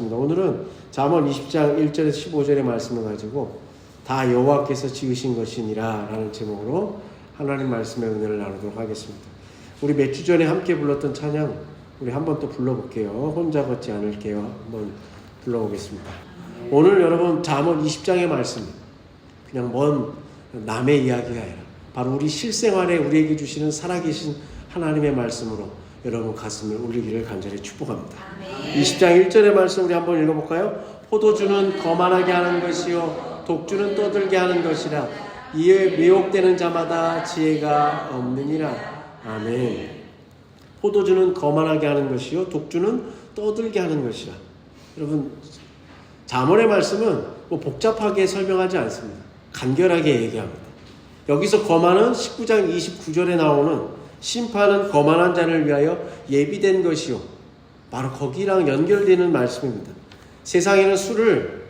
말씀입니다. 오늘은 잠언 20장 1절에서 15절의 말씀을 가지고 다 여호와께서 지으신 것이니라 라는 제목으로 하나님 말씀의 은혜를 나누도록 하겠습니다. 우리 몇 주 전에 함께 불렀던 찬양 우리 한번 또 불러볼게요. 혼자 걷지 않을게요. 한번 불러보겠습니다. 오늘 여러분 잠언 20장의 말씀 그냥 먼 남의 이야기가 아니라 바로 우리 실생활에 우리에게 주시는 살아계신 하나님의 말씀으로 여러분 가슴을 울리기를 간절히 축복합니다. 20장 1절의 말씀 우리 한번 읽어볼까요? 포도주는 거만하게 하는 것이요 독주는 떠들게 하는 것이라 이에 미혹되는 자마다 지혜가 없느니라. 아멘. 포도주는 거만하게 하는 것이요 독주는 떠들게 하는 것이라. 여러분 잠언의 말씀은 뭐 복잡하게 설명하지 않습니다. 간결하게 얘기합니다. 여기서 거만은 19장 29절에 나오는 심판은 거만한 자를 위하여 예비된 것이요 바로 거기랑 연결되는 말씀입니다. 세상에는 술을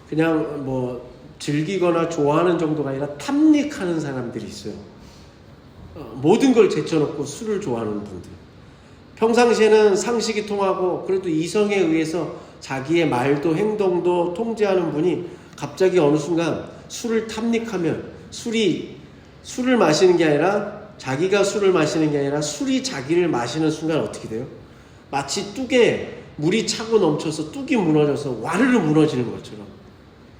그냥 뭐 즐기거나 좋아하는 정도가 아니라 탐닉하는 사람들이 있어요. 모든 걸 제쳐놓고 술을 좋아하는 분들. 평상시에는 상식이 통하고 그래도 이성에 의해서 자기의 말도 행동도 통제하는 분이 갑자기 어느 순간 술을 탐닉하면 술을 마시는 게 아니라 자기가 술을 마시는 게 아니라 술이 자기를 마시는 순간 어떻게 돼요? 마치 뚝에 물이 차고 넘쳐서 뚝이 무너져서 와르르 무너지는 것처럼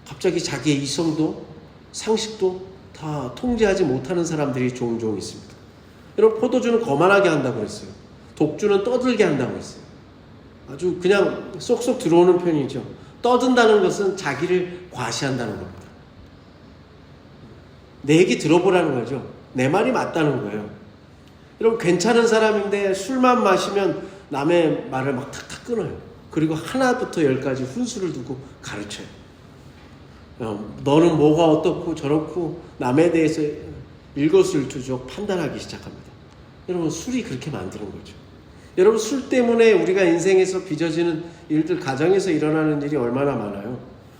갑자기 자기의 이성도 상식도 다 통제하지 못하는 사람들이 종종 있습니다. 여러분 포도주는 거만하게 한다고 그랬어요. 독주는 떠들게 한다고 했어요. 아주 그냥 쏙쏙 들어오는 편이죠. 떠든다는 것은 자기를 과시한다는 겁니다. 내 얘기 들어보라는 거죠. 내 말이 맞다는 거예요. 여러분 괜찮은 사람인데 술만 마시면 남의 말을 막 탁탁 끊어요. 그리고 하나부터 열까지 훈수를 두고 가르쳐요. 너는 뭐가 어떻고 저렇고 남에 대해서 일거수일투족 판단하기 시작합니다. 여러분 술이 그렇게 만드는 거죠. 여러분 술 때문에 우리가 인생에서 빚어지는 일들 가정에서 일어나는 일이 얼마나 많아요.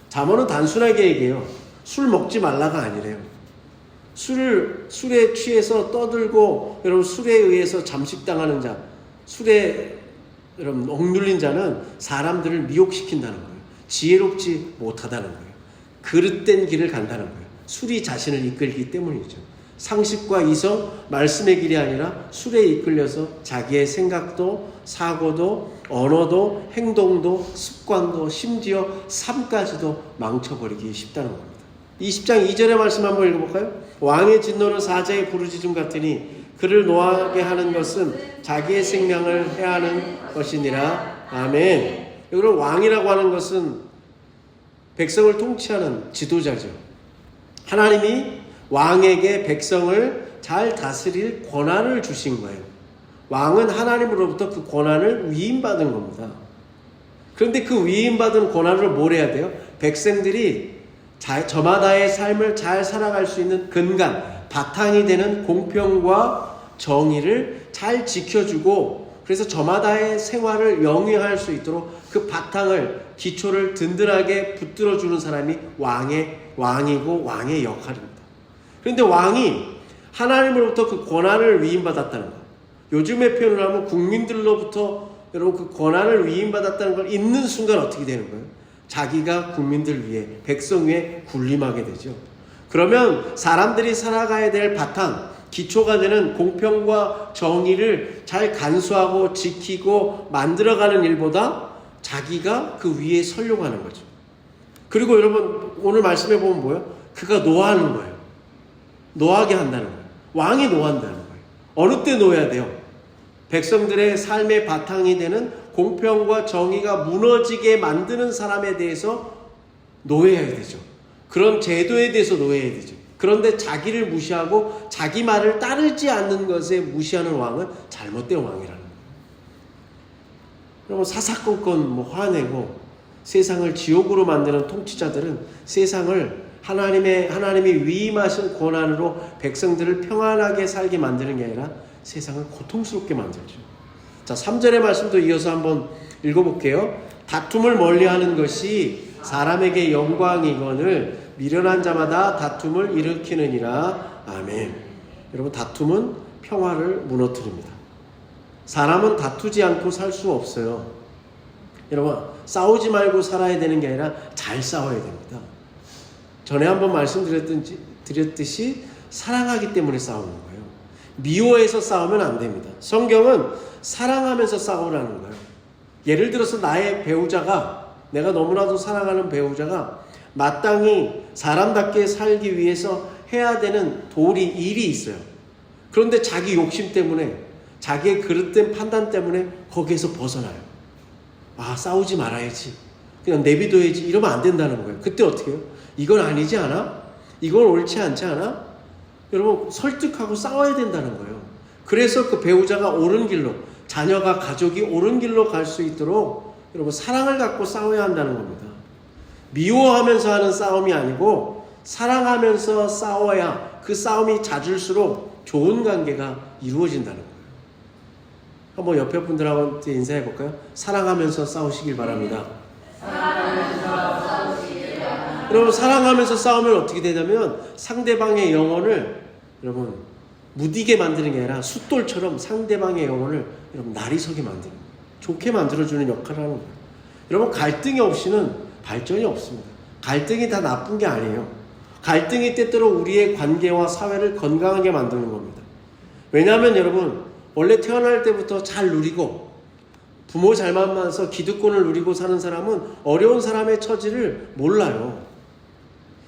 잠언은 단순하게 얘기해요. 술 먹지 말라가 아니래요. 술에 취해서 떠들고 여러분 술에 의해서 잠식당하는 자, 술에 여러분 억눌린 자는 사람들을 미혹시킨다는 거예요. 지혜롭지 못하다는 거예요. 그릇된 길을 간다는 거예요. 술이 자신을 이끌기 때문이죠. 상식과 이성, 말씀의 길이 아니라 술에 이끌려서 자기의 생각도 사고도 언어도 행동도 습관도 심지어 삶까지도 망쳐버리기 쉽다는 겁니다. 20장 2절의 말씀 한번 읽어볼까요? 왕의 진노는 사자의 부르짖음 같으니 그를 노하게 하는 것은 자기의 생명을 해하는 것이니라. 아멘. 여러분 왕이라고 하는 것은 백성을 통치하는 지도자죠. 하나님이 왕에게 백성을 잘 다스릴 권한을 주신 거예요. 왕은 하나님으로부터 그 권한을 위임받은 겁니다. 그런데 그 위임받은 권한을 뭘 해야 돼요? 백성들이 저마다의 삶을 잘 살아갈 수 있는 근간, 바탕이 되는 공평과 정의를 잘 지켜주고 그래서 저마다의 생활을 영위할 수 있도록 그 바탕을, 기초를 든든하게 붙들어주는 사람이 왕이고 왕의 역할입니다. 그런데 왕이 하나님으로부터 그 권한을 위임받았다는 것. 요즘의 표현을 하면 국민들로부터 여러분 그 권한을 위임받았다는 걸 잊는 순간 어떻게 되는 거예요? 자기가 국민들 위해 백성 위에 군림하게 되죠. 그러면 사람들이 살아가야 될 바탕, 기초가 되는 공평과 정의를 잘 간수하고 지키고 만들어가는 일보다 자기가 그 위에 서려고 하는 거죠. 그리고 여러분 오늘 말씀해 보면 뭐예요? 그가 노하는 거예요. 노하게 한다는 거예요. 왕이 노한다는 거예요. 어느 때 노해야 돼요? 백성들의 삶의 바탕이 되는 공평과 정의가 무너지게 만드는 사람에 대해서 노해야 되죠. 그런 제도에 대해서 노해야 되죠. 그런데 자기를 무시하고 자기 말을 따르지 않는 것에 무시하는 왕은 잘못된 왕이라는 거예요. 여러분 사사건건 화내고 세상을 지옥으로 만드는 통치자들은 세상을 하나님이 위임하신 권한으로 백성들을 평안하게 살게 만드는 게 아니라 세상을 고통스럽게 만들죠. 자, 3절의 말씀도 이어서 한번 읽어볼게요. 다툼을 멀리하는 것이 사람에게 영광이거늘 미련한 자마다 다툼을 일으키느니라. 아멘. 여러분 다툼은 평화를 무너뜨립니다. 사람은 다투지 않고 살 수 없어요. 여러분, 싸우지 말고 살아야 되는 게 아니라 잘 싸워야 됩니다. 전에 한번 말씀드렸듯이 사랑하기 때문에 싸우는 거예요. 미워해서 싸우면 안 됩니다. 성경은 사랑하면서 싸우라는 거예요. 예를 들어서 나의 배우자가, 내가 너무나도 사랑하는 배우자가 마땅히 사람답게 살기 위해서 해야 되는 일이 있어요. 그런데 자기 욕심 때문에, 자기의 그릇된 판단 때문에 거기에서 벗어나요. 아, 싸우지 말아야지, 그냥 내비둬야지, 이러면 안 된다는 거예요. 그때 어떻게 해요? 이건 아니지 않아? 이건 옳지 않지 않아? 여러분, 설득하고 싸워야 된다는 거예요. 그래서 그 배우자가 옳은 길로, 자녀가, 가족이 옳은 길로 갈 수 있도록 여러분, 사랑을 갖고 싸워야 한다는 겁니다. 미워하면서 하는 싸움이 아니고 사랑하면서 싸워야 그 싸움이 잦을수록 좋은 관계가 이루어진다는 거예요. 한번 옆에 분들한테 인사해 볼까요? 사랑하면서 싸우시길 바랍니다. 여러분, 사랑하면서 싸우면 어떻게 되냐면 상대방의 영혼을 여러분 무디게 만드는 게 아니라 숫돌처럼 상대방의 영혼을 여러분 날이 서게 만드는 거예요. 좋게 만들어주는 역할을 하는 거예요. 여러분, 갈등이 없이는 발전이 없습니다. 갈등이 다 나쁜 게 아니에요. 갈등이 때때로 우리의 관계와 사회를 건강하게 만드는 겁니다. 왜냐하면 여러분, 원래 태어날 때부터 잘 누리고 부모 잘 만나서 기득권을 누리고 사는 사람은 어려운 사람의 처지를 몰라요.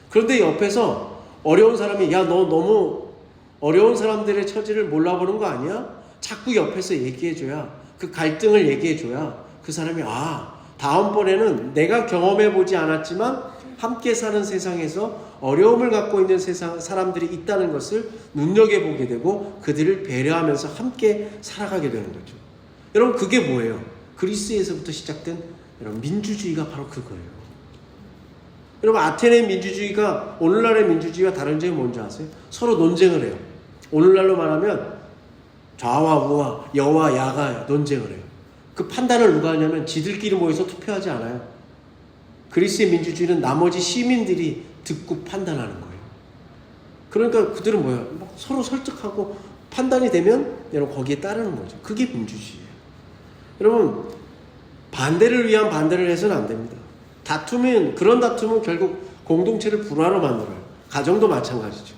그런데 옆에서 어려운 사람이, 야, 너 너무 어려운 사람들의 처지를 몰라보는 거 아니야? 자꾸 옆에서 얘기해줘야, 그 갈등을 얘기해줘야 그 사람이, 아, 다음번에는 내가 경험해보지 않았지만 함께 사는 세상에서 어려움을 갖고 있는 사람들이 있다는 것을 눈여겨보게 되고 그들을 배려하면서 함께 살아가게 되는 거죠. 여러분, 그게 뭐예요? 그리스에서부터 시작된 여러분 민주주의가 바로 그거예요. 여러분, 아테네 민주주의가 오늘날의 민주주의와 다른 점이 뭔지 아세요? 서로 논쟁을 해요. 오늘날로 말하면 좌와 우와, 여와 야가 논쟁을 해요. 그 판단을 누가 하냐면 지들끼리 모여서 투표하지 않아요. 그리스의 민주주의는 나머지 시민들이 듣고 판단하는 거예요. 그러니까 그들은 뭐예요? 서로 설득하고 판단이 되면 여러분 거기에 따르는 거죠. 그게 민주주의예요. 여러분, 반대를 위한 반대를 해서는 안 됩니다. 그런 다툼은 결국 공동체를 불화로 만들어요. 가정도 마찬가지죠.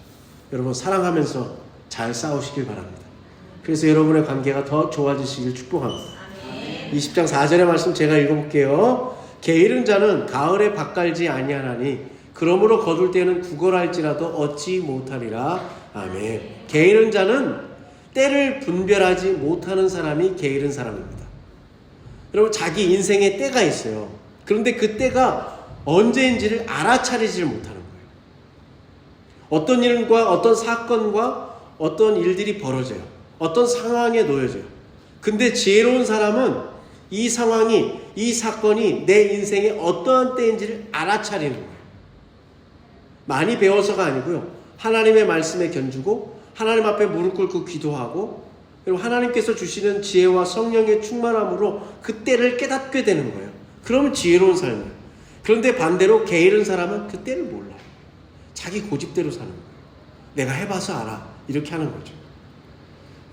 여러분, 사랑하면서 잘 싸우시길 바랍니다. 그래서 여러분의 관계가 더 좋아지시길 축복합니다. 20장 4절의 말씀 제가 읽어볼게요. 게으른 자는 가을에 밭갈지 아니하나니 그러므로 거둘 때는 구걸할지라도 얻지 못하리라. 아멘. 게으른 자는 때를 분별하지 못하는 사람이 게으른 사람입니다. 여러분, 자기 인생에 때가 있어요. 그런데 그 때가 언제인지를 알아차리지를 못하는 거예요. 어떤 일과 어떤 사건과 어떤 일들이 벌어져요. 어떤 상황에 놓여져요. 근데 지혜로운 사람은 이 상황이, 이 사건이 내 인생의 어떠한 때인지를 알아차리는 거예요. 많이 배워서가 아니고요. 하나님의 말씀에 견주고 하나님 앞에 무릎 꿇고 기도하고, 그리고 하나님께서 주시는 지혜와 성령의 충만함으로 그 때를 깨닫게 되는 거예요. 그러면 지혜로운 삶이에요. 그런데 반대로 게으른 사람은 그 때를 몰라요. 자기 고집대로 사는 거예요. 내가 해봐서 알아, 이렇게 하는 거죠.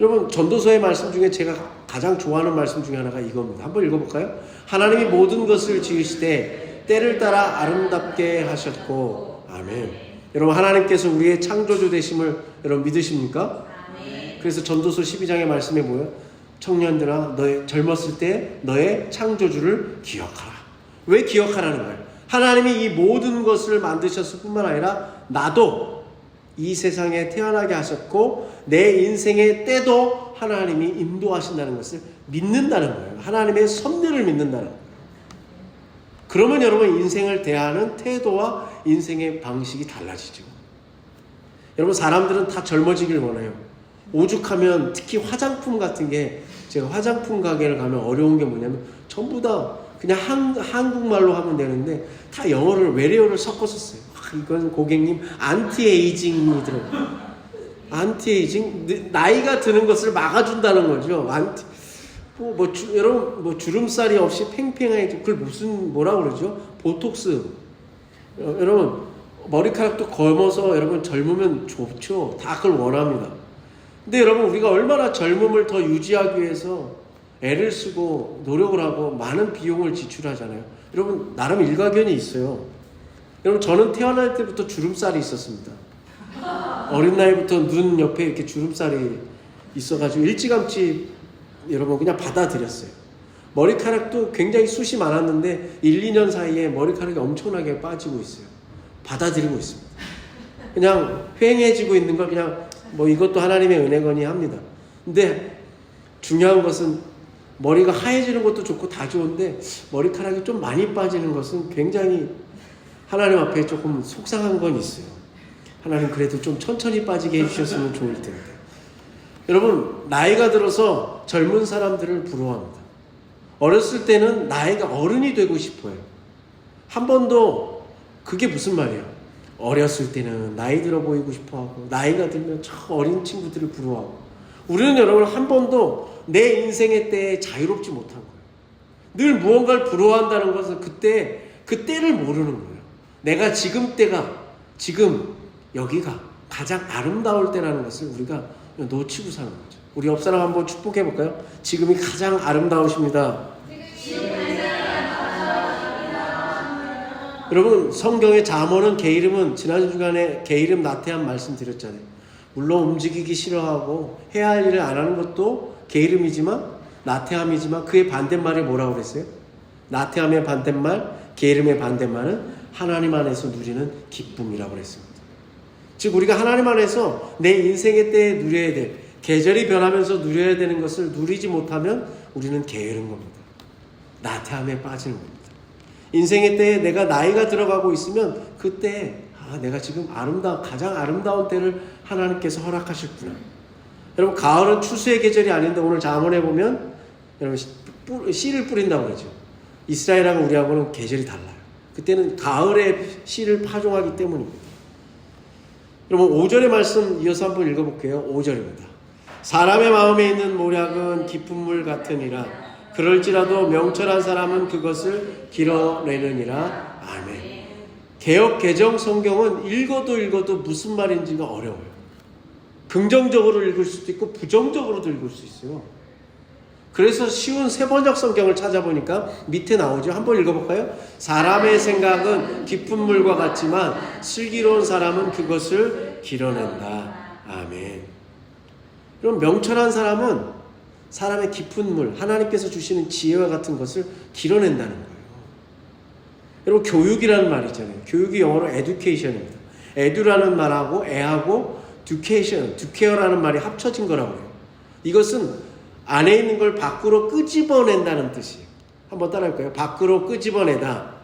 여러분, 전도서의 말씀 중에 제가 가장 좋아하는 말씀 중에 하나가 이겁니다. 한번 읽어볼까요? 하나님이 모든 것을 지으시되 때를 따라 아름답게 하셨고. 아멘. 여러분, 하나님께서 우리의 창조주 되심을 여러분 믿으십니까? 아멘. 그래서 전도서 12장의 말씀에 뭐예요? 청년들아, 너의 젊었을 때 너의 창조주를 기억하라. 왜 기억하라는 거예요? 하나님이 이 모든 것을 만드셨을 뿐만 아니라 나도 이 세상에 태어나게 하셨고 내 인생의 때도 하나님이 인도하신다는 것을 믿는다는 거예요. 하나님의 섭리를 믿는다는 거예요. 그러면 여러분, 인생을 대하는 태도와 인생의 방식이 달라지죠. 여러분, 사람들은 다 젊어지길 원해요. 오죽하면 특히 화장품 같은 게, 제가 화장품 가게를 가면 어려운 게 뭐냐면 전부 다 그냥 한국말로 하면 되는데 다 영어를, 외래어를 섞어서 써요. 이건 고객님 안티에이징이 들어요. 안티에이징, 나이가 드는 것을 막아준다는 거죠. 여러분, 주름살이 없이 팽팽하게, 그걸 뭐라고 그러죠? 보톡스. 여러분, 머리카락도 검어서 여러분 젊으면 좋죠. 다 그걸 원합니다. 근데 여러분, 우리가 얼마나 젊음을 더 유지하기 위해서 애를 쓰고 노력을 하고 많은 비용을 지출하잖아요. 여러분 나름 일가견이 있어요. 여러분 저는 태어날 때부터 주름살이 있었습니다. 어린 나이부터 눈 옆에 이렇게 주름살이 있어가지고 일찌감치 여러분 그냥 받아들였어요. 머리카락도 굉장히 숱이 많았는데 1, 2년 사이에 머리카락이 엄청나게 빠지고 있어요. 받아들이고 있습니다. 그냥 휑해지고 있는 걸 그냥 뭐 이것도 하나님의 은혜거니 합니다. 근데 중요한 것은 머리가 하얘지는 것도 좋고 다 좋은데 머리카락이 좀 많이 빠지는 것은 굉장히 하나님 앞에 조금 속상한 건 있어요. 하나님 그래도 좀 천천히 빠지게 해주셨으면 좋을 텐데. 여러분 나이가 들어서 젊은 사람들을 부러워합니다. 어렸을 때는 나이가 어른이 되고 싶어요. 한 번도 그게 무슨 말이에요? 어렸을 때는 나이 들어 보이고 싶어하고 나이가 들면 저 어린 친구들을 부러워하고 우리는 여러분 한 번도 내 인생의 때에 자유롭지 못한 거예요. 늘 무언가를 부러워한다는 것은 그 때를 모르는 거예요. 내가 지금 여기가 가장 아름다울 때라는 것을 우리가 놓치고 사는 거죠. 우리 옆 사람 한번 축복해 볼까요? 지금이 가장 아름다우십니다. 여러분 성경의 잠언은 게으름은 지난 주간에 게으름 나태함 말씀드렸잖아요. 물론 움직이기 싫어하고 해야 할 일을 안 하는 것도 게으름이지만 나태함이지만 그의 반대말이 뭐라고 그랬어요? 나태함의 반대말, 게으름의 반대말은 하나님 안에서 누리는 기쁨이라고 그랬습니다. 즉 우리가 하나님 안에서 내 인생의 때에 누려야 될 계절이 변하면서 누려야 되는 것을 누리지 못하면 우리는 게으른 겁니다. 나태함에 빠지는 겁니다. 인생의 때에 내가 나이가 들어가고 있으면 그때 내가 지금 가장 아름다운 때를 하나님께서 허락하셨구나. 여러분 가을은 추수의 계절이 아닌데 오늘 잠언에 보면 여러분 씨를 뿌린다고 그러죠. 이스라엘하고 우리하고는 계절이 달라요. 그때는 가을에 씨를 파종하기 때문입니다. 여러분 5절의 말씀 이어서 한번 읽어볼게요. 5절입니다. 사람의 마음에 있는 모략은 깊은 물 같으니라. 그럴지라도 명철한 사람은 그것을 길어내느니라. 아멘. 개역 개정 성경은 읽어도 무슨 말인지가 어려워요. 긍정적으로 읽을 수도 있고 부정적으로도 읽을 수 있어요. 그래서 쉬운 세번역 성경을 찾아보니까 밑에 나오죠. 한번 읽어볼까요? 사람의 생각은 깊은 물과 같지만 슬기로운 사람은 그것을 길어낸다. 아멘. 그럼 명철한 사람은 사람의 깊은 물, 하나님께서 주시는 지혜와 같은 것을 길어낸다는 거예요. 여러분 교육이라는 말이잖아요. 교육이 영어로 education입니다. edu라는 말하고 애하고 ducare라는 말이 합쳐진 거라고 해요. 이것은 안에 있는 걸 밖으로 끄집어낸다는 뜻이에요. 한번 따라할까요? 밖으로 끄집어내다.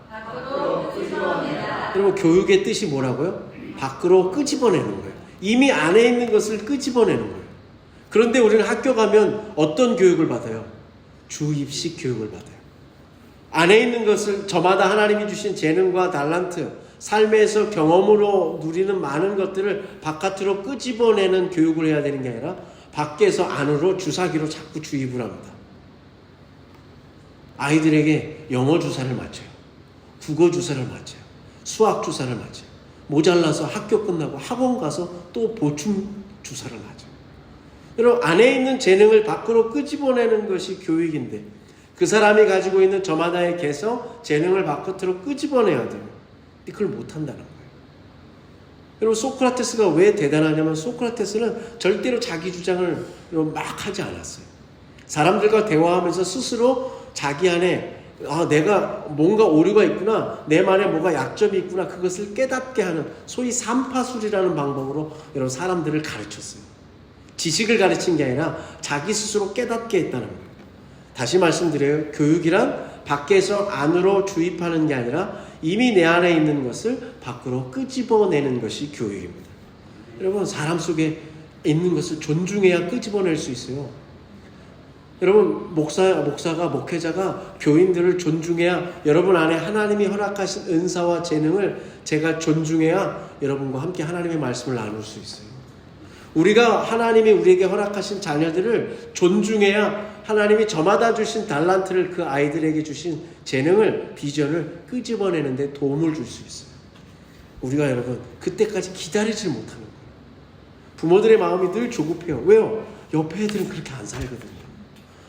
여러분 교육의 뜻이 뭐라고요? 밖으로 끄집어내는 거예요. 이미 안에 있는 것을 끄집어내는 거예요. 그런데 우리는 학교 가면 어떤 교육을 받아요? 주입식 교육을 받아요. 안에 있는 것을 저마다 하나님이 주신 재능과 달란트, 삶에서 경험으로 누리는 많은 것들을 바깥으로 끄집어내는 교육을 해야 되는 게 아니라 밖에서 안으로 주사기로 자꾸 주입을 합니다. 아이들에게 영어 주사를 맞춰요. 국어 주사를 맞춰요. 수학 주사를 맞춰요. 모자라서 학교 끝나고 학원 가서 또 보충 주사를 맞아요. 여러분 안에 있는 재능을 밖으로 끄집어내는 것이 교육인데 그 사람이 가지고 있는 저마다의 개성, 재능을 바깥으로 끄집어내야 돼요. 그걸 못한다는 거예요. 여러분 소크라테스가 왜 대단하냐면 소크라테스는 절대로 자기 주장을 막 하지 않았어요. 사람들과 대화하면서 스스로 자기 안에 내가 뭔가 오류가 있구나, 내 말에 뭐가 약점이 있구나, 그것을 깨닫게 하는 소위 삼파술이라는 방법으로 여러분 사람들을 가르쳤어요. 지식을 가르친 게 아니라 자기 스스로 깨닫게 했다는 거예요. 다시 말씀드려요. 교육이란 밖에서 안으로 주입하는 게 아니라 이미 내 안에 있는 것을 밖으로 끄집어내는 것이 교육입니다. 여러분 사람 속에 있는 것을 존중해야 끄집어낼 수 있어요. 여러분 목회자가 교인들을 존중해야 여러분 안에 하나님이 허락하신 은사와 재능을 제가 존중해야 여러분과 함께 하나님의 말씀을 나눌 수 있어요. 우리가 하나님이 우리에게 허락하신 자녀들을 존중해야 하나님이 저마다 주신 달란트를 그 아이들에게 주신 재능을 비전을 끄집어내는 데 도움을 줄 수 있어요. 우리가 여러분 그때까지 기다리질 못하는 거예요. 부모들의 마음이 늘 조급해요. 왜요? 옆에 애들은 그렇게 안 살거든요.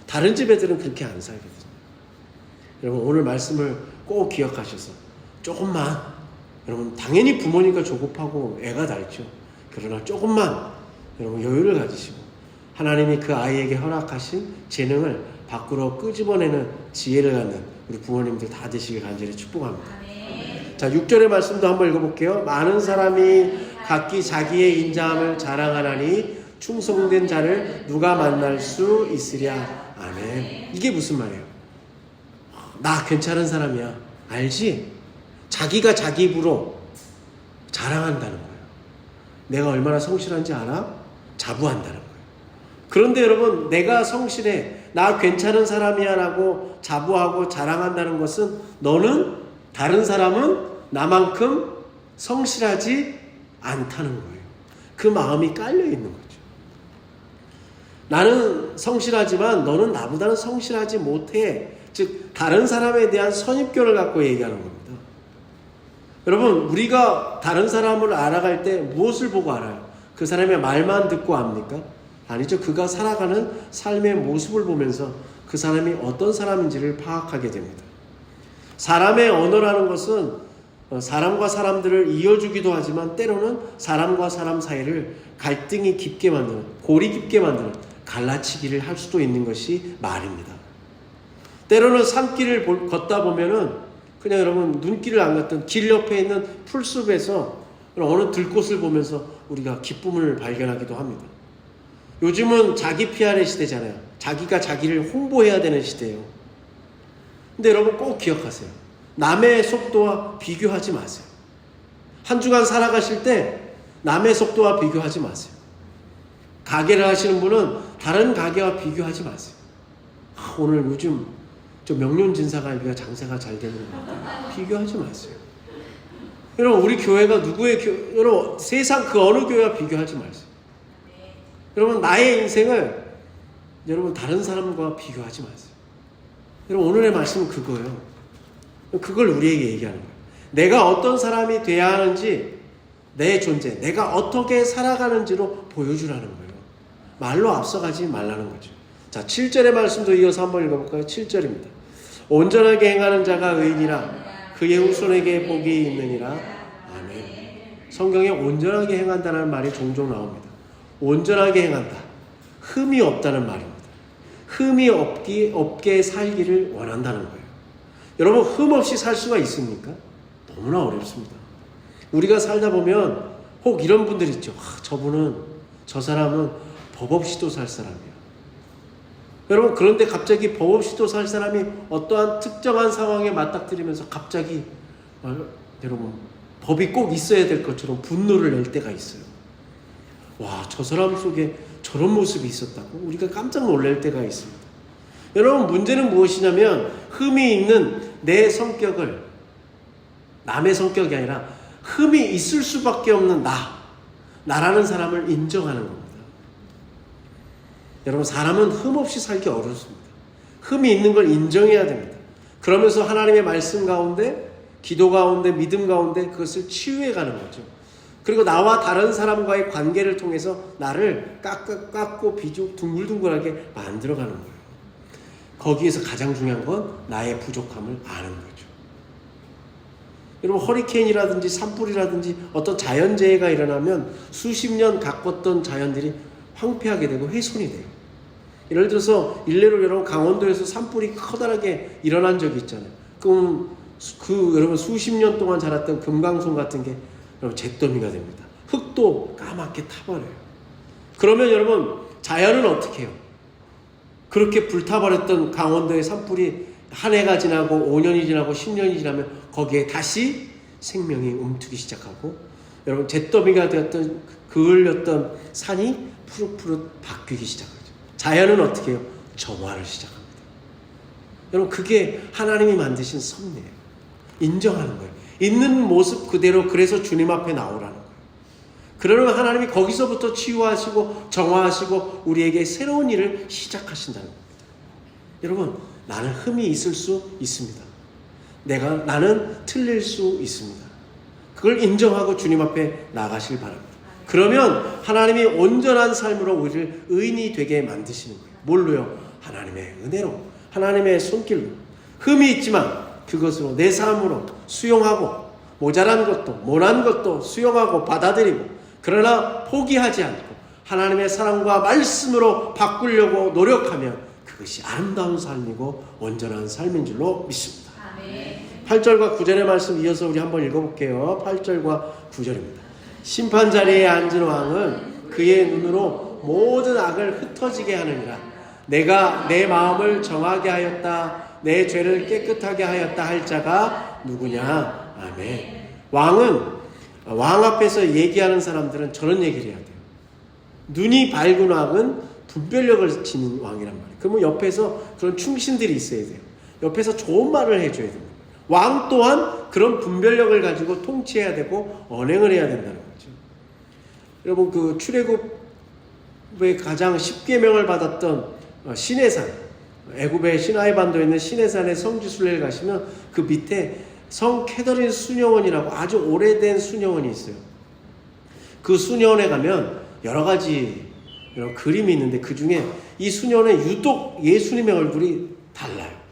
다른 집 애들은 그렇게 안 살거든요. 여러분 오늘 말씀을 꼭 기억하셔서 조금만, 여러분 당연히 부모님과 조급하고 애가 다 있죠. 그러나 조금만 여러분 여유를 가지시고 하나님이 그 아이에게 허락하신 재능을 밖으로 끄집어내는 지혜를 갖는 우리 부모님들 다 되시길 간절히 축복합니다. 자, 6절의 말씀도 한번 읽어볼게요. 많은 사람이 각기 자기의 인자함을 자랑하나니 충성된 자를 누가 만날 수 있으랴. 아멘. 이게 무슨 말이에요? 나 괜찮은 사람이야. 알지? 자기가 자기 입으로 자랑한다는 거예요. 내가 얼마나 성실한지 알아? 자부한다는 거예요. 그런데 여러분, 내가 성실해, 나 괜찮은 사람이야 라고 자부하고 자랑한다는 것은 너는, 다른 사람은 나만큼 성실하지 않다는 거예요. 그 마음이 깔려 있는 거죠. 나는 성실하지만 너는 나보다는 성실하지 못해. 즉 다른 사람에 대한 선입견을 갖고 얘기하는 겁니다. 여러분, 우리가 다른 사람을 알아갈 때 무엇을 보고 알아요? 그 사람의 말만 듣고 압니까? 아니죠. 그가 살아가는 삶의 모습을 보면서 그 사람이 어떤 사람인지를 파악하게 됩니다. 사람의 언어라는 것은 사람과 사람들을 이어주기도 하지만 때로는 사람과 사람 사이를 갈등이 깊게 만드는, 골이 깊게 만드는, 갈라치기를 할 수도 있는 것이 말입니다. 때로는 산길을 걷다 보면은 그냥 여러분 눈길을 안 갔던 길 옆에 있는 풀숲에서 어느 들꽃을 보면서 우리가 기쁨을 발견하기도 합니다. 요즘은 자기 PR의 시대잖아요. 자기가 자기를 홍보해야 되는 시대예요. 근데 여러분 꼭 기억하세요. 남의 속도와 비교하지 마세요. 한 주간 살아가실 때 남의 속도와 비교하지 마세요. 가게를 하시는 분은 다른 가게와 비교하지 마세요. 오늘 요즘 저 명륜진사갈비가 장사가 잘 되는 것 같아요. 비교하지 마세요. 여러분 우리 교회가 누구의 여러분 세상 그 어느 교회와 비교하지 마세요. 여러분 나의 인생을 여러분 다른 사람과 비교하지 마세요. 여러분 오늘의 말씀은 그거예요. 그걸 우리에게 얘기하는 거예요. 내가 어떤 사람이 돼야 하는지, 내 존재, 내가 어떻게 살아가는지로 보여주라는 거예요. 말로 앞서가지 말라는 거죠. 자, 7절의 말씀도 이어서 한번 읽어볼까요? 7절입니다. 온전하게 행하는 자가 의인이라 그의 후손에게 복이 있느니라. 아멘. 성경에 온전하게 행한다는 말이 종종 나옵니다. 온전하게 행한다. 흠이 없다는 말입니다. 흠이 없게 살기를 원한다는 거예요. 여러분 흠 없이 살 수가 있습니까? 너무나 어렵습니다. 우리가 살다 보면 혹 이런 분들 있죠. 저 사람은 법 없이도 살 사람이야. 여러분 그런데 갑자기 법 없이도 살 사람이 어떠한 특정한 상황에 맞닥뜨리면서 갑자기 여러분 법이 꼭 있어야 될 것처럼 분노를 낼 때가 있어요. 와, 저 사람 속에 저런 모습이 있었다고 우리가 깜짝 놀랄 때가 있습니다. 여러분 문제는 무엇이냐면 흠이 있는 내 성격을, 남의 성격이 아니라 흠이 있을 수밖에 없는 나라는 사람을 인정하는 겁니다. 여러분 사람은 흠 없이 살기 어렵습니다. 흠이 있는 걸 인정해야 됩니다. 그러면서 하나님의 말씀 가운데, 기도 가운데, 믿음 가운데 그것을 치유해 가는 거죠. 그리고 나와 다른 사람과의 관계를 통해서 나를 깎고 비죽 둥글둥글하게 만들어가는 거예요. 거기에서 가장 중요한 건 나의 부족함을 아는 거죠. 여러분 허리케인이라든지 산불이라든지 어떤 자연재해가 일어나면 수십 년 가꿨던 자연들이 황폐하게 되고 훼손이 돼요. 예를 들어서 일례로 여러분 강원도에서 산불이 커다랗게 일어난 적이 있잖아요. 그럼 여러분 수십 년 동안 자랐던 금강송 같은 게 여러분 잿더미가 됩니다. 흙도 까맣게 타버려요. 그러면 여러분 자연은 어떻게 해요? 그렇게 불타버렸던 강원도의 산불이 한 해가 지나고 5년이 지나고 10년이 지나면 거기에 다시 생명이 움트기 시작하고 여러분 잿더미가 되었던 그을렸던 산이 푸릇푸릇 바뀌기 시작하죠. 자연은 어떻게 해요? 정화를 시작합니다. 여러분 그게 하나님이 만드신 섭리예요. 인정하는 거예요. 있는 모습 그대로, 그래서 주님 앞에 나오라는 거예요. 그러면 하나님이 거기서부터 치유하시고 정화하시고 우리에게 새로운 일을 시작하신다는 겁니다. 여러분 나는 흠이 있을 수 있습니다. 나는 틀릴 수 있습니다. 그걸 인정하고 주님 앞에 나가길 바랍니다. 그러면 하나님이 온전한 삶으로 우리를 의인이 되게 만드시는 거예요. 뭘로요? 하나님의 은혜로, 하나님의 손길로, 흠이 있지만 그것으로 내 삶으로 수용하고, 모자란 것도 모난 것도 수용하고 받아들이고, 그러나 포기하지 않고 하나님의 사랑과 말씀으로 바꾸려고 노력하면 그것이 아름다운 삶이고 온전한 삶인 줄로 믿습니다. 8절과 9절의 말씀 이어서 우리 한번 읽어볼게요. 8절과 9절입니다. 심판 자리에 앉은 왕은 그의 눈으로 모든 악을 흩어지게 하느니라. 내가 내 마음을 정하게 하였다. 내 죄를 깨끗하게 하였다 할 자가 누구냐? 아멘. 왕 앞에서 얘기하는 사람들은 저런 얘기를 해야 돼요. 눈이 밝은 왕은 분별력을 지닌 왕이란 말이에요. 그러면 옆에서 그런 충신들이 있어야 돼요. 옆에서 좋은 말을 해줘야 됩니다. 왕 또한 그런 분별력을 가지고 통치해야 되고 언행을 해야 된다는 거죠. 여러분, 그 출애굽의 가장 10계명을 받았던 시내산, 애굽의 시나이 반도에 있는 시내산의 성지순례를 가시면 그 밑에 성 캐더린 수녀원이라고 아주 오래된 수녀원이 있어요. 그 수녀원에 가면 여러 가지 이런 그림이 있는데 그 중에 이 수녀원에 유독 예수님의 얼굴이 달라요.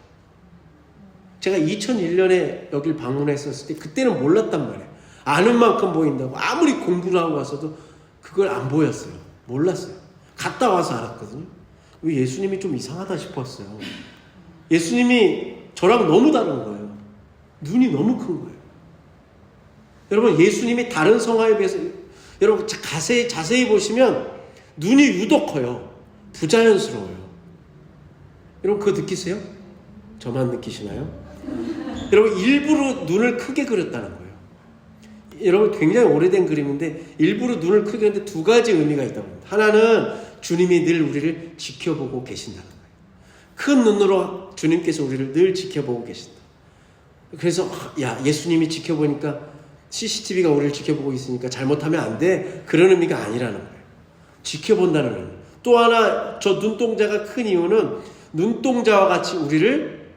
제가 2001년에 여길 방문했었을 때 그때는 몰랐단 말이에요. 아는 만큼 보인다고 아무리 공부를 하고 와서도 그걸 안 보였어요. 몰랐어요. 갔다 와서 알았거든요. 왜 예수님이 좀 이상하다 싶었어요. 예수님이 저랑 너무 다른 거예요. 눈이 너무 큰 거예요. 여러분, 예수님이 다른 성화에 비해서 여러분 자세히 보시면 눈이 유독 커요. 부자연스러워요. 여러분 그거 느끼세요? 저만 느끼시나요? 여러분 일부러 눈을 크게 그렸다는 거예요. 여러분 굉장히 오래된 그림인데 일부러 눈을 크게 그렸는데 두 가지 의미가 있다고 합니다. 하나는 주님이 늘 우리를 지켜보고 계신다는 거예요. 큰 눈으로 주님께서 우리를 늘 지켜보고 계신다. 그래서 예수님이 지켜보니까 CCTV가 우리를 지켜보고 있으니까 잘못하면 안 돼. 그런 의미가 아니라는 거예요. 지켜본다는 의미. 또 하나 저 눈동자가 큰 이유는 눈동자와 같이 우리를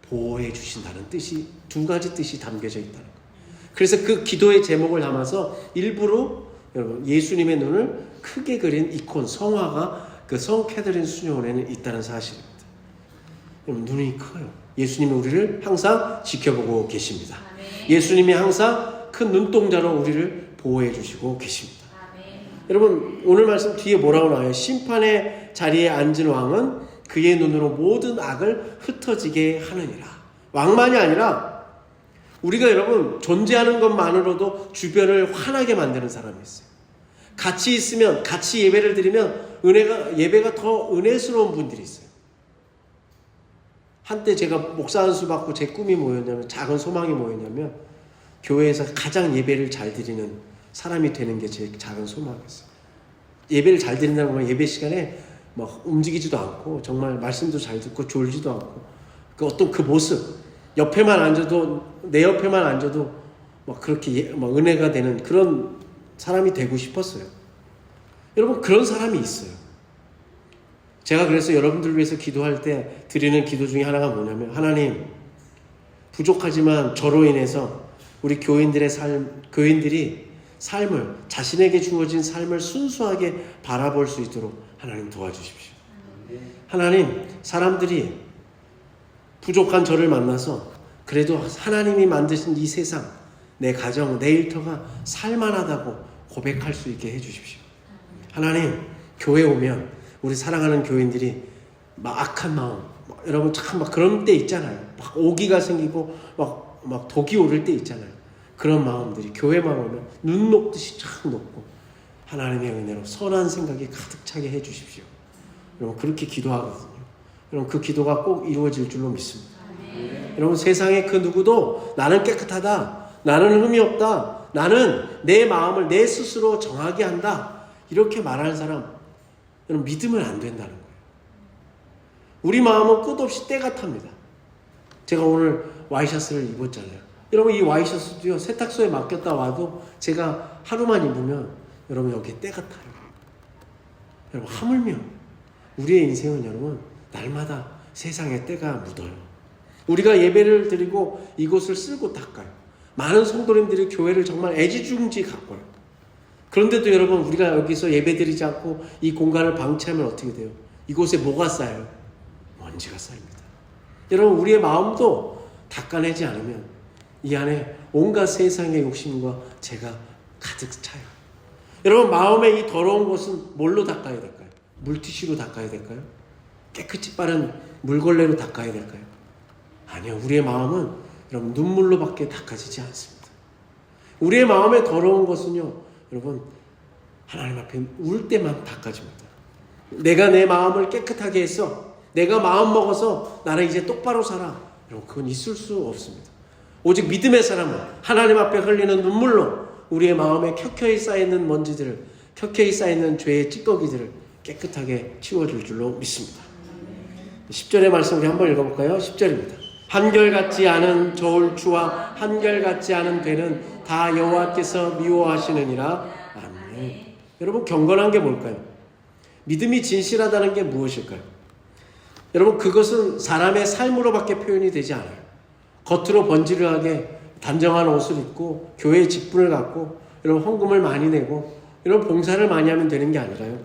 보호해 주신다는 뜻이, 두 가지 뜻이 담겨져 있다는 거예요. 그래서 그 기도의 제목을 담아서 일부러 여러분 예수님의 눈을 크게 그린 이콘 성화가 그 성 캐더린 수녀원에는 있다는 사실입니다. 여러분 눈이 커요. 예수님이 우리를 항상 지켜보고 계십니다. 아멘. 예수님이 항상 큰 눈동자로 우리를 보호해 주시고 계십니다. 아멘. 여러분 오늘 말씀 뒤에 뭐라고 나와요? 심판의 자리에 앉은 왕은 그의 눈으로 모든 악을 흩어지게 하느니라. 왕만이 아니라 우리가 여러분 존재하는 것만으로도 주변을 환하게 만드는 사람이 있어요. 같이 있으면, 같이 예배를 드리면 예배가 더 은혜스러운 분들이 있어요. 한때 제가 목사 안수 받고 제 꿈이 뭐였냐면, 작은 소망이 뭐였냐면 교회에서 가장 예배를 잘 드리는 사람이 되는 게 제 작은 소망이었어요. 예배를 잘 드린다는 건 예배 시간에 막 움직이지도 않고 정말 말씀도 잘 듣고 졸지도 않고 그 어떤 그 모습, 옆에만 앉아도, 내 옆에만 앉아도 막 그렇게 막 은혜가 되는 그런 사람이 되고 싶었어요. 여러분 그런 사람이 있어요. 제가 그래서 여러분들 위해서 기도할 때 드리는 기도 중에 하나가 뭐냐면, 하나님 부족하지만 저로 인해서 우리 교인들이 삶을, 자신에게 주어진 삶을 순수하게 바라볼 수 있도록 하나님 도와주십시오. 하나님, 사람들이 부족한 저를 만나서 그래도 하나님이 만드신 이 세상, 내 가정, 내 일터가 살만하다고 고백할 수 있게 해주십시오. 하나님, 교회 오면 우리 사랑하는 교인들이 막 악한 마음, 여러분 참 막 그런 때 있잖아요. 막 오기가 생기고 막 독이 오를 때 있잖아요. 그런 마음들이 교회만 오면 눈 녹듯이 쫙 녹고 하나님의 은혜로 선한 생각이 가득 차게 해주십시오. 여러분 그렇게 기도하거든요. 여러분 그 기도가 꼭 이루어질 줄로 믿습니다. 여러분 세상에 그 누구도 나는 깨끗하다, 나는 흠이 없다, 나는 내 마음을 내 스스로 정하게 한다, 이렇게 말하는 사람 여러분 믿으면 안 된다는 거예요. 우리 마음은 끝없이 때가 탑니다. 제가 오늘 와이셔츠를 입었잖아요. 여러분 이 와이셔츠도요, 세탁소에 맡겼다 와도 제가 하루만 입으면 여러분 여기에 때가 타요. 여러분 하물며 우리의 인생은 여러분 날마다 세상에 때가 묻어요. 우리가 예배를 드리고 이곳을 쓸고 닦아요. 많은 성도님들이 교회를 정말 애지중지 가꿔요. 그런데도 여러분 우리가 여기서 예배 드리지 않고 이 공간을 방치하면 어떻게 돼요? 이곳에 뭐가 쌓여요? 먼지가 쌓입니다. 여러분, 우리의 마음도 닦아내지 않으면 이 안에 온갖 세상의 욕심과 죄가 가득 차요. 여러분, 마음의 이 더러운 것은 뭘로 닦아야 될까요? 물티슈로 닦아야 될까요? 깨끗이 빠른 물걸레로 닦아야 될까요? 아니요. 우리의 마음은 여러분 눈물로밖에 닦아지지 않습니다. 우리의 마음의 더러운 것은요, 여러분 하나님 앞에 울 때만 닦아집니다. 내가 내 마음을 깨끗하게 해서 내가 마음 먹어서 나는 이제 똑바로 살아. 여러분, 그건 있을 수 없습니다. 오직 믿음의 사람은 하나님 앞에 흘리는 눈물로 우리의 마음에 켜켜이 쌓이는 먼지들을, 켜켜이 쌓이는 죄의 찌꺼기들을 깨끗하게 치워줄 줄로 믿습니다. 10절의 말씀 우리 한번 읽어볼까요? 10절입니다. 한결같지 않은 저울추와 한결같지 않은 배는 다 여호와께서 미워하시느니라. 아멘. 여러분, 경건한 게 뭘까요? 믿음이 진실하다는 게 무엇일까요? 여러분, 그것은 사람의 삶으로밖에 표현이 되지 않아요. 겉으로 번지르하게 단정한 옷을 입고 교회에 직분을 갖고 여러분 헌금을 많이 내고 여러분 봉사를 많이 하면 되는 게 아니라요.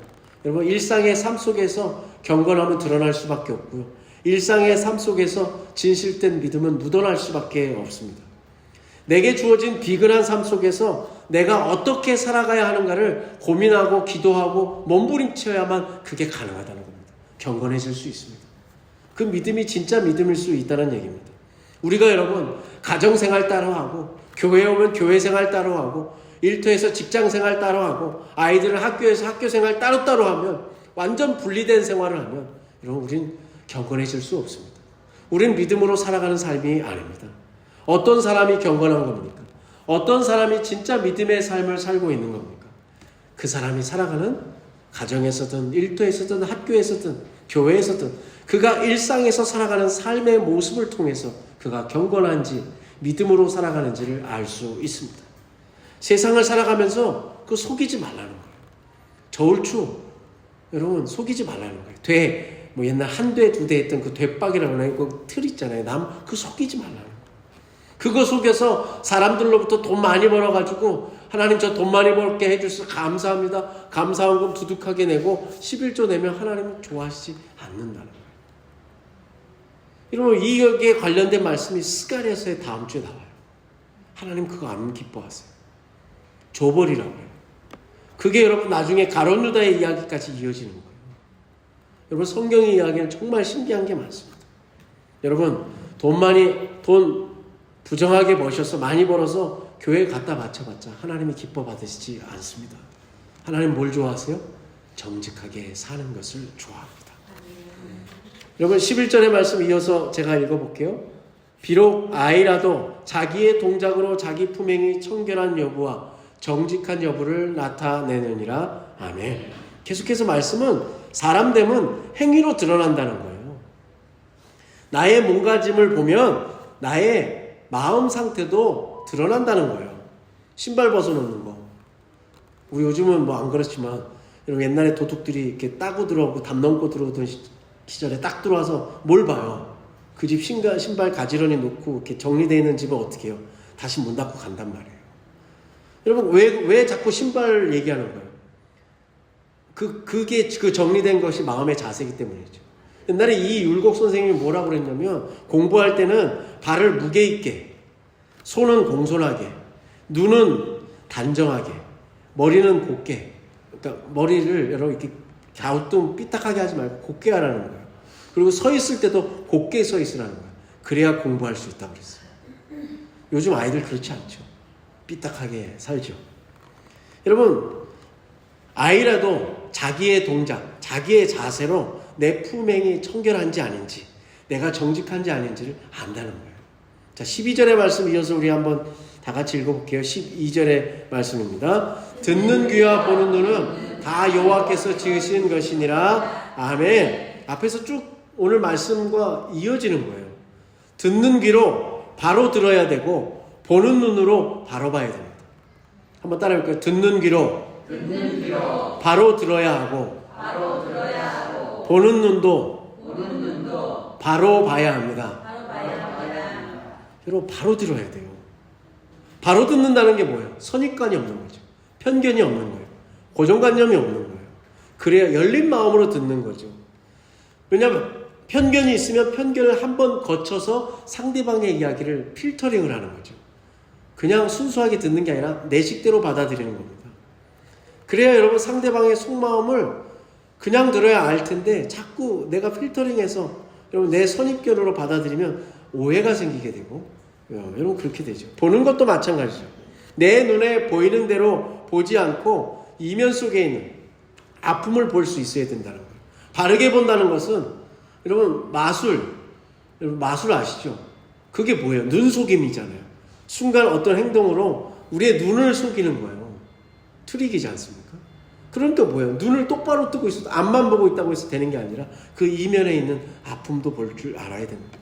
여러분, 일상의 삶 속에서 경건함은 드러날 수밖에 없고요. 일상의 삶 속에서 진실된 믿음은 묻어날 수밖에 없습니다. 내게 주어진 비근한 삶 속에서 내가 어떻게 살아가야 하는가를 고민하고 기도하고 몸부림쳐야만 그게 가능하다는 겁니다. 경건해질 수 있습니다. 그 믿음이 진짜 믿음일 수 있다는 얘기입니다. 우리가 여러분 가정생활 따로 하고 교회에 오면 교회생활 따로 하고 일터에서 직장생활 따로 하고 아이들을 학교에서 학교생활 따로따로 하면 완전 분리된 생활을 하면 여러분 우린 경건해질 수 없습니다. 우린 믿음으로 살아가는 삶이 아닙니다. 어떤 사람이 경건한 겁니까? 어떤 사람이 진짜 믿음의 삶을 살고 있는 겁니까? 그 사람이 살아가는 가정에서든 일터에서든 학교에서든 교회에서든 그가 일상에서 살아가는 삶의 모습을 통해서 그가 경건한지 믿음으로 살아가는지를 알 수 있습니다. 세상을 살아가면서 그 속이지 말라는 거예요. 저울추 여러분 속이지 말라는 거예요. 뭐 옛날 한 대, 두 대 했던 그 되박이라고 하는 그 틀 있잖아요. 그 속이지 말라는 거예요. 그거 속여서 사람들로부터 돈 많이 벌어가지고 하나님 저 돈 많이 벌게 해주셔서 감사합니다. 감사원금 두둑하게 내고 11조 내면 하나님은 좋아하시지 않는다는 거예요. 여러분 이에 관련된 말씀이 스가랴서의 다음 주에 나와요. 하나님 그거 안 기뻐하세요. 줘버리라고 해요. 그게 여러분 나중에 가룟 유다의 이야기까지 이어지는 거예요. 여러분 성경의 이야기는 정말 신기한 게 많습니다. 여러분 돈 부정하게 버셔서 많이 벌어서 교회에 갖다 바쳐봤자 하나님이 기뻐 받으시지 않습니다. 하나님 뭘 좋아하세요? 정직하게 사는 것을 좋아합니다. 여러분 11절의 말씀 이어서 제가 읽어볼게요. 비록 아이라도 자기의 동작으로 자기 품행이 청결한 여부와 정직한 여부를 나타내느니라. 아멘. 계속해서 말씀은 사람됨은 행위로 드러난다는 거예요. 나의 몸가짐을 보면 나의 마음 상태도 드러난다는 거예요. 신발 벗어놓는 거. 우리 요즘은 뭐 안 그렇지만 여러분 옛날에 도둑들이 이렇게 따고 들어오고 담 넘고 들어오던 시절에 딱 들어와서 뭘 봐요? 그 집 신발 가지런히 놓고 이렇게 정리되어 있는 집은 어떻게 해요? 다시 문 닫고 간단 말이에요. 여러분 왜 자꾸 신발 얘기하는 거예요? 그게 그 정리된 것이 마음의 자세이기 때문이죠. 옛날에 이 율곡 선생님이 뭐라고 그랬냐면 공부할 때는 발을 무게 있게, 손은 공손하게, 눈은 단정하게, 머리는 곧게, 그러니까 머리를 여러분 이렇게 갸우뚱 삐딱하게 하지 말고 곧게 하라는 거예요. 그리고 서 있을 때도 곧게 서 있으라는 거예요. 그래야 공부할 수 있다고 그랬어요. 요즘 아이들 그렇지 않죠. 삐딱하게 살죠. 여러분 아이라도 자기의 동작, 자기의 자세로 내 품행이 청결한지 아닌지, 내가 정직한지 아닌지를 안다는 거예요. 자, 12절의 말씀 이어서 우리 한번 다 같이 읽어볼게요. 12절의 말씀입니다. 듣는 귀와 보는 눈은 다 여호와께서 지으신 것이니라. 아멘. 앞에서 쭉 오늘 말씀과 이어지는 거예요. 듣는 귀로 바로 들어야 되고 보는 눈으로 바로 봐야 됩니다. 한번 따라해볼까요? 듣는 귀로 바로 들어야 하고 보는 눈도 바로 봐야 합니다. 여러분 바로 들어야 돼요. 바로 듣는다는 게 뭐예요? 선입관이 없는 거죠. 편견이 없는 거예요. 고정관념이 없는 거예요. 그래야 열린 마음으로 듣는 거죠. 왜냐하면 편견이 있으면 편견을 한번 거쳐서 상대방의 이야기를 필터링을 하는 거죠. 그냥 순수하게 듣는 게 아니라 내 식대로 받아들이는 겁니다. 그래야 여러분 상대방의 속마음을 그냥 들어야 알 텐데 자꾸 내가 필터링해서 여러분 내 선입견으로 받아들이면 오해가 생기게 되고 여러분 그렇게 되죠. 보는 것도 마찬가지죠. 내 눈에 보이는 대로 보지 않고 이면 속에 있는 아픔을 볼 수 있어야 된다는 거예요. 바르게 본다는 것은 여러분 여러분 마술 아시죠? 그게 뭐예요? 눈속임이잖아요. 순간 어떤 행동으로 우리의 눈을 속이는 거예요. 트릭이지 않습니까? 그러니까 뭐예요? 눈을 똑바로 뜨고 있어도 앞만 보고 있다고 해서 되는 게 아니라 그 이면에 있는 아픔도 볼 줄 알아야 됩니다.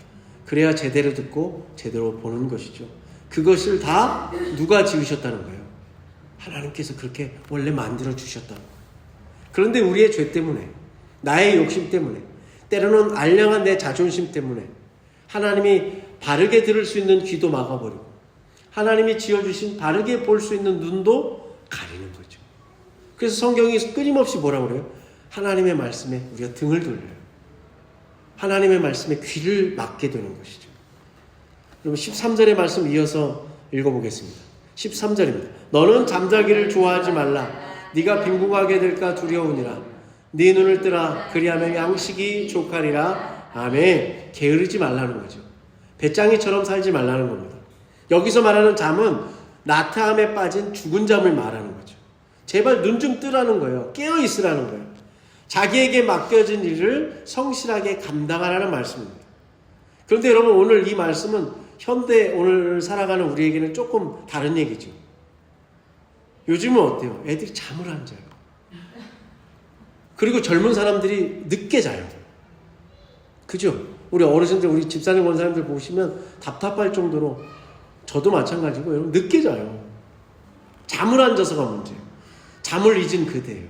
그래야 제대로 듣고 제대로 보는 것이죠. 그것을 다 누가 지으셨다는 거예요? 하나님께서 그렇게 원래 만들어 주셨다는 거예요. 그런데 우리의 죄 때문에, 나의 욕심 때문에, 때로는 알량한 내 자존심 때문에 하나님이 바르게 들을 수 있는 귀도 막아버리고 하나님이 지어주신 바르게 볼 수 있는 눈도 가리는 거죠. 그래서 성경이 끊임없이 뭐라고 그래요? 하나님의 말씀에 우리가 등을 돌려요. 하나님의 말씀에 귀를 막게 되는 것이죠. 그럼 13절의 말씀 이어서 읽어보겠습니다. 13절입니다. 너는 잠자기를 좋아하지 말라. 네가 빈궁하게 될까 두려우니라. 네 눈을 뜨라. 그리하면 양식이 족하리라. 아멘. 게으르지 말라는 거죠. 배짱이처럼 살지 말라는 겁니다. 여기서 말하는 잠은 나태함에 빠진 죽은 잠을 말하는 거죠. 제발 눈 좀 뜨라는 거예요. 깨어 있으라는 거예요. 자기에게 맡겨진 일을 성실하게 감당하라는 말씀입니다. 그런데 여러분 오늘 이 말씀은 현대 오늘 살아가는 우리에게는 조금 다른 얘기죠. 요즘은 어때요? 애들이 잠을 안 자요. 그리고 젊은 사람들이 늦게 자요. 그죠? 우리 어르신들, 우리 집사님 원사님들 보시면 답답할 정도로 저도 마찬가지고 여러분 늦게 자요. 잠을 안 자서가 문제예요. 잠을 잊은 그대예요.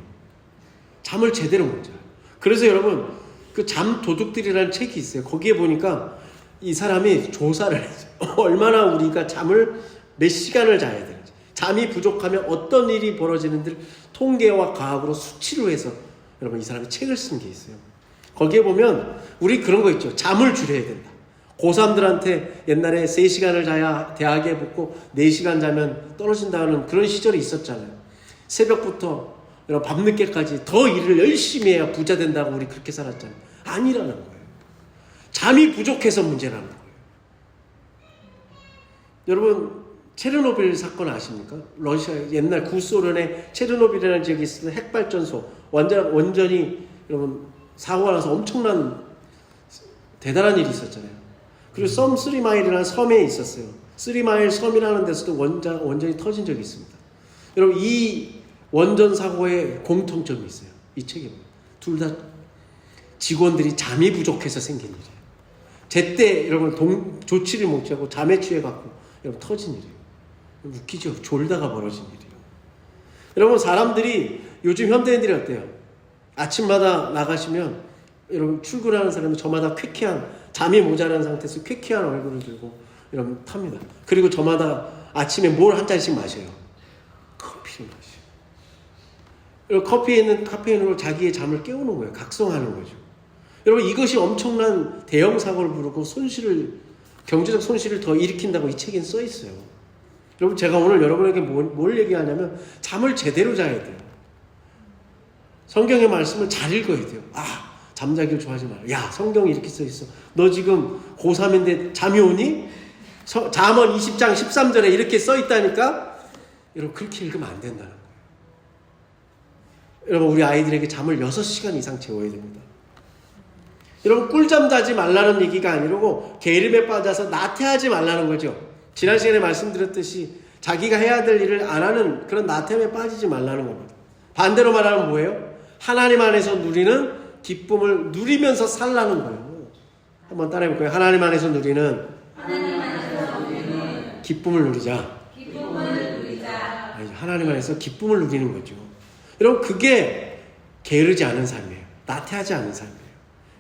잠을 제대로 못 자요. 그래서 여러분 그 잠 도둑들이라는 책이 있어요. 거기에 보니까 이 사람이 조사를 해요. 얼마나 우리가 잠을 몇 시간을 자야 되는지, 잠이 부족하면 어떤 일이 벌어지는지를 통계와 과학으로 수치로 해서 여러분 이 사람이 책을 쓴 게 있어요. 거기에 보면 우리 그런 거 있죠. 잠을 줄여야 된다. 고3들한테 옛날에 3시간을 자야 대학에 붙고 4시간 자면 떨어진다는 그런 시절이 있었잖아요. 새벽부터 밤늦게까지 더 일을 열심히 해야 부자 된다고 우리 그렇게 살았잖아요. 아니라는 거예요. 잠이 부족해서 문제라는 거예요. 여러분 체르노빌 사건 아십니까? 러시아 옛날 구소련의 체르노빌이라는 지역이 있었던 핵발전소 원전이 여러분 사고가 나서 엄청난 대단한 일이 있었잖아요. 그리고 섬 3마일이라는 섬에 있었어요. 3마일 섬이라는 데서도 원전이 터진 적이 있습니다. 여러분 이 원전 사고의 공통점이 있어요. 이 책에 보면 둘 다 직원들이 잠이 부족해서 생긴 일이에요. 제때 여러분 조치를 못 취하고 잠에 취해갖고 여러분 터진 일이에요. 웃기죠? 졸다가 벌어진 일이에요. 여러분 사람들이 요즘 현대인들이 어때요? 아침마다 나가시면 여러분 출근하는 사람이 저마다 쾌쾌한 잠이 모자란 상태에서 쾌쾌한 얼굴을 들고 여러분 탑니다. 그리고 저마다 아침에 뭘 한 잔씩 마셔요. 커피를 마셔요. 여러분 커피에 있는 카페인으로 자기의 잠을 깨우는 거예요. 각성하는 거죠. 여러분 이것이 엄청난 대형 사고를 부르고 경제적 손실을 더 일으킨다고 이 책엔 써 있어요. 여러분 제가 오늘 여러분에게 뭘 얘기하냐면 잠을 제대로 자야 돼요. 성경의 말씀을 잘 읽어야 돼요. 잠자기를 좋아하지 마라. 야, 성경이 이렇게 써 있어. 너 지금 고3인데 잠이 오니? 잠언 20장 13절에 이렇게 써 있다니까? 여러분 그렇게 읽으면 안 된다는 거예요. 여러분 우리 아이들에게 잠을 6시간 이상 재워야 됩니다. 여러분 꿀잠 자지 말라는 얘기가 아니고 게으름에 빠져서 나태하지 말라는 거죠. 지난 시간에 말씀드렸듯이 자기가 해야 될 일을 안 하는 그런 나태함에 빠지지 말라는 겁니다. 반대로 말하면 뭐예요? 하나님 안에서 누리는 기쁨을 누리면서 살라는 거예요. 한번 따라해볼까요? 하나님 안에서 누리는 기쁨을 누리자. 하나님 안에서 기쁨을 누리는 거죠. 여러분 그게 게으르지 않은 삶이에요. 나태하지 않은 삶이에요.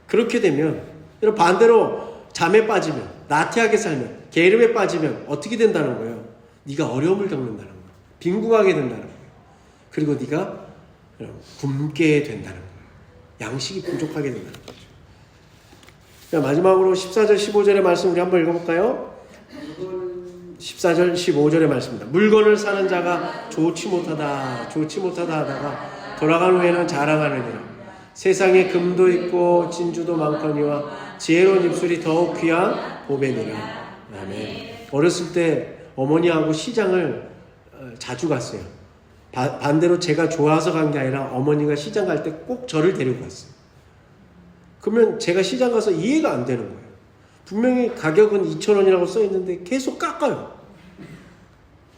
그렇게 되면 여러분 반대로 잠에 빠지면 나태하게 살면 게으름에 빠지면 어떻게 된다는 거예요? 네가 어려움을 겪는다는 거예요. 빈궁하게 된다는 거예요. 그리고 네가 굶게 된다는 거예요. 양식이 부족하게 된다는 거죠. 자, 마지막으로 14절 15절의 말씀 우리 한번 읽어볼까요? 14절 15절의 말씀입니다. 물건을 사는 자가 좋지 못하다 하다가 돌아간 후에는 자랑하느니라. 세상에 금도 있고 진주도 많거니와 지혜로운 입술이 더욱 귀한 보배니라. 아멘. 어렸을 때 어머니하고 시장을 자주 갔어요. 반대로 제가 좋아서 간 게 아니라 어머니가 시장 갈 때 꼭 저를 데리고 갔어요. 그러면 제가 시장 가서 이해가 안 되는 거예요. 분명히 가격은 2,000원이라고 써 있는데 계속 깎아요.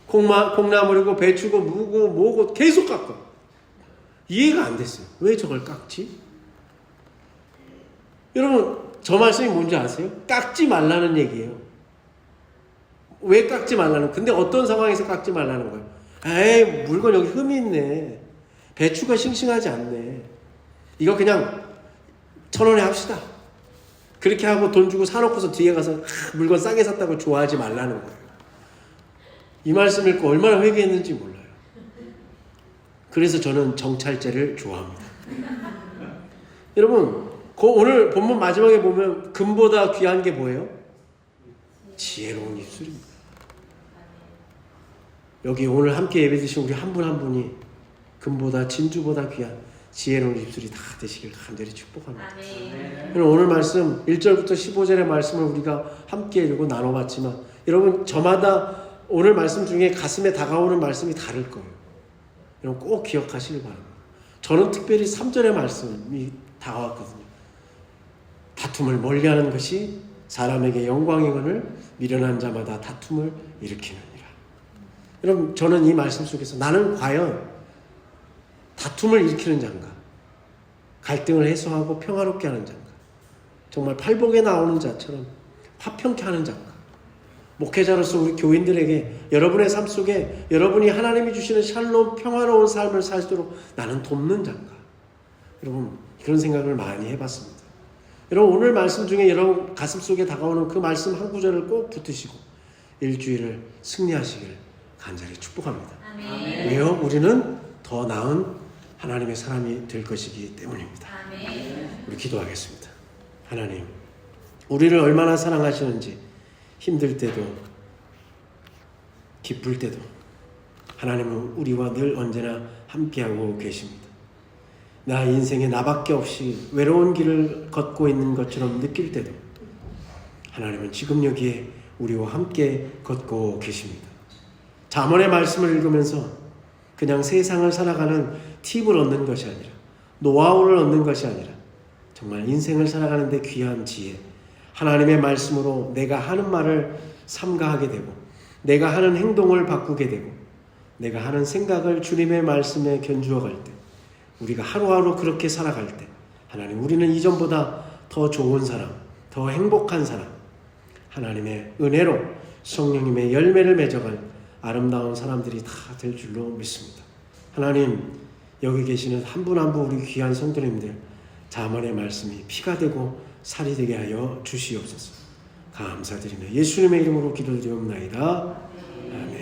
콩나물이고 배추고 무고 뭐고 계속 깎아요. 이해가 안 됐어요. 왜 저걸 깎지? 여러분, 저 말씀이 뭔지 아세요? 깎지 말라는 얘기예요. 왜 깎지 말라는? 근데 어떤 상황에서 깎지 말라는 거예요? 에이, 물건 여기 흠이 있네. 배추가 싱싱하지 않네. 이거 그냥 1,000원에 합시다. 그렇게 하고 돈 주고 사놓고서 뒤에 가서 물건 싸게 샀다고 좋아하지 말라는 거예요. 이 말씀 읽고 얼마나 회개했는지 몰라요. 그래서 저는 정찰제를 좋아합니다. 여러분, 오늘 본문 마지막에 보면 금보다 귀한 게 뭐예요? 지혜로운 입술입니다. 여기 오늘 함께 예배드신 우리 한 분 한 분이 금보다 진주보다 귀한 지혜로운 입술이 다 되시길 간절히 축복합니다. 오늘 말씀 1절부터 15절의 말씀을 우리가 함께 읽고 나눠봤지만 여러분, 저마다 오늘 말씀 중에 가슴에 다가오는 말씀이 다를 거예요. 여러분 꼭 기억하시길 바랍니다. 저는 특별히 3절의 말씀이 다가왔거든요. 다툼을 멀리하는 것이 사람에게 영광이거늘 미련한 자마다 다툼을 일으키느니라. 여러분, 저는 이 말씀 속에서 나는 과연 다툼을 일으키는 자인가? 갈등을 해소하고 평화롭게 하는 자인가? 정말 팔복에 나오는 자처럼 화평케 하는 자인가? 목회자로서 우리 교인들에게 여러분의 삶 속에 여러분이 하나님이 주시는 샬롬 평화로운 삶을 살도록 나는 돕는 자인가? 여러분, 그런 생각을 많이 해봤습니다. 여러분, 오늘 말씀 중에 여러분 가슴 속에 다가오는 그 말씀 한 구절을 꼭 붙드시고 일주일을 승리하시길 간절히 축복합니다. 아멘. 왜요? 우리는 더 나은 하나님의 사람이 될 것이기 때문입니다. 아멘. 우리 기도하겠습니다. 하나님, 우리를 얼마나 사랑하시는지 힘들 때도 기쁠 때도 하나님은 우리와 늘 언제나 함께하고 계십니다. 나 인생에 나밖에 없이 외로운 길을 걷고 있는 것처럼 느낄 때도 하나님은 지금 여기에 우리와 함께 걷고 계십니다. 잠언의 말씀을 읽으면서 그냥 세상을 살아가는 팁을 얻는 것이 아니라 노하우를 얻는 것이 아니라 정말 인생을 살아가는 데 귀한 지혜, 하나님의 말씀으로 내가 하는 말을 삼가하게 되고 내가 하는 행동을 바꾸게 되고 내가 하는 생각을 주님의 말씀에 견주어갈 때 우리가 하루하루 그렇게 살아갈 때 하나님, 우리는 이전보다 더 좋은 사람, 더 행복한 사람, 하나님의 은혜로 성령님의 열매를 맺어갈 아름다운 사람들이 다 될 줄로 믿습니다. 하나님, 여기 계시는 한 분 한 분 우리 귀한 성도님들 잠언의 말씀이 피가 되고 살이 되게 하여 주시옵소서. 감사드리며 예수님의 이름으로 기도드리옵나이다. 아멘.